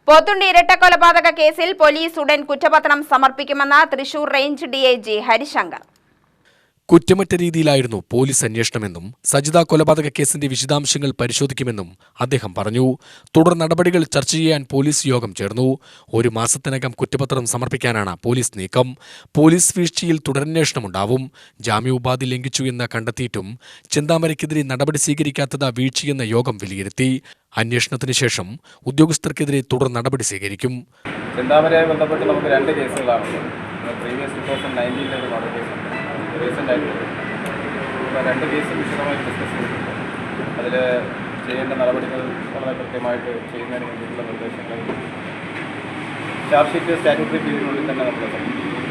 പോത്തുണ്ടി ഇരട്ടക്കൊലപാതക കേസിൽ പോലീസ് ഉടൻ കുറ്റപത്രം സമർപ്പിക്കുമെന്ന് തൃശൂർ റേഞ്ച് ഡിഐജി ഹരിശങ്കർ. കുറ്റമറ്റ രീതിയിലായിരുന്നു പോലീസ് അന്വേഷണമെന്നും സജിത കൊലപാതക കേസിന്റെ വിശദാംശങ്ങൾ പരിശോധിക്കുമെന്നും അദ്ദേഹം പറഞ്ഞു. തുടർ നടപടികൾ ചർച്ച ചെയ്യാൻ പോലീസ് യോഗം ചേർന്നു. 1 മാസത്തിനകം കുറ്റപത്രം സമർപ്പിക്കാനാണ് പോലീസ് നീക്കം. പോലീസ് വീഴ്ചയിൽ തുടരന്വേഷണമുണ്ടാവും. ജാമ്യോപാധി ലംഘിച്ചു എന്ന് കണ്ടെത്തിയിട്ടും ചെന്താമരയ്ക്കെതിരെ നടപടി സ്വീകരിക്കാത്തത് വീഴ്ചയെന്ന യോഗം വിലയിരുത്തി. അന്വേഷണത്തിന് ശേഷം ഉദ്യോഗസ്ഥർക്കെതിരെ തുടർ നടപടി സ്വീകരിക്കും. ചെന്താമരയെ ബന്ധപ്പെട്ട് നമുക്ക് 2 കേസുകളാണ്. പ്രീവിയസ് 2019 ഒരു മർഡർ കേസുണ്ട്, റീസെൻ്റ് ആയിട്ട് 2 കേസും വിശദമായി ഡിസ്കസ് ചെയ്തിട്ടുണ്ട്. അതിൽ ചെയ്യേണ്ട നടപടികൾ വളരെ കൃത്യമായിട്ട് ചെയ്യുന്നതിന് വേണ്ടിയിട്ടുള്ള നിർദ്ദേശങ്ങൾ ചാർജ് ഷീറ്റ് സ്റ്റാറ്റ്യൂട്ടറി പീരീഡിനുള്ളിൽ തന്നെ നമ്മൾ സമർപ്പിക്കും.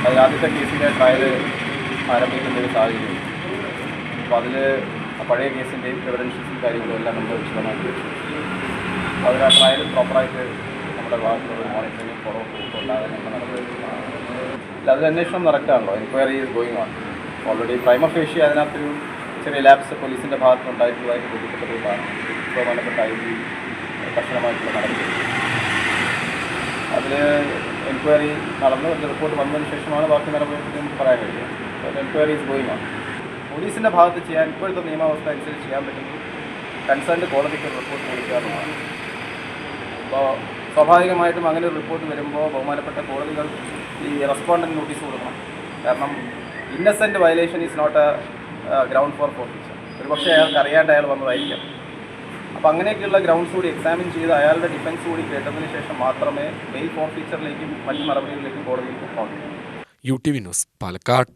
അതിൽ ആദ്യത്തെ കേസിൻ്റെ ട്രയൽ ആരംഭിക്കുന്ന ഒരു സാഹചര്യം. അപ്പോൾ അതിൽ പഴയ കേസിൻ്റെയും എവിഡൻഷ്യസും കാര്യങ്ങളും എല്ലാം നമ്മൾ വിശദമാക്കി വെച്ചു. അതിൽ ആ ട്രയൽ പ്രോപ്പറായിട്ട് നമ്മുടെ ഭാഗത്തുള്ള മോണിറ്ററിംഗ് ഫോളോ അപ്പ് ഉണ്ടാകാനുള്ള നടപടി. അതിൽ അന്വേഷണം നടക്കുകയാണല്ലോ. Enquiry is going on. Already prima facie അതിനകത്തൊരു ചെറിയ ലാപ്സ് പോലീസിൻ്റെ ഭാഗത്തുനിന്നുണ്ടായിട്ടുള്ളതായിട്ട് ബോധ്യപ്പെട്ടതുകൊണ്ടാണ് ബഹുമാനപ്പെട്ട IG കർശനമായിട്ടുള്ള നടപടി. അതിൽ എൻക്വയറി നടന്ന് അതിൻ്റെ റിപ്പോർട്ട് വന്നതിന് ശേഷമാണ് ബാക്കി നടപടി നമുക്ക് പറയാൻ കഴിയുക. Enquiry is going on. പോലീസിൻ്റെ ഭാഗത്ത് ചെയ്യാൻ ഇപ്പോഴത്തെ നിയമാവസ്ഥ അനുസരിച്ച് ചെയ്യാൻ പറ്റുന്നത് കൺസേൺഡ് കോടതിക്ക് ഒരു റിപ്പോർട്ട് കൊടുക്കാറുള്ളതാണ്. അപ്പോൾ സ്വാഭാവികമായിട്ടും അങ്ങനെ ഒരു റിപ്പോർട്ട് വരുമ്പോൾ ബഹുമാനപ്പെട്ട കോടതികൾ ഈ റെസ്പോണ്ടൻറ്റ് നോട്ടീസ് കൊടുക്കണം. കാരണം innocent violation is not a ground for forfeiture. ഒരു പക്ഷേ അയാൾക്ക് അറിയാണ്ട് അയാൾ വന്നതായിരിക്കാം. അപ്പോൾ അങ്ങനെയൊക്കെയുള്ള ഗ്രൗണ്ട്സ് കൂടി എക്സാമിൻ ചെയ്ത് അയാളുടെ ഡിഫൻസ് കൂടി കേട്ടതിന് ശേഷം മാത്രമേ ബെയിൽ ഫോർഫീച്ചറിലേക്കും മറ്റു നടപടികളിലേക്കും കോടതിയിൽ പോകാൻ. UTV news, Palakkad.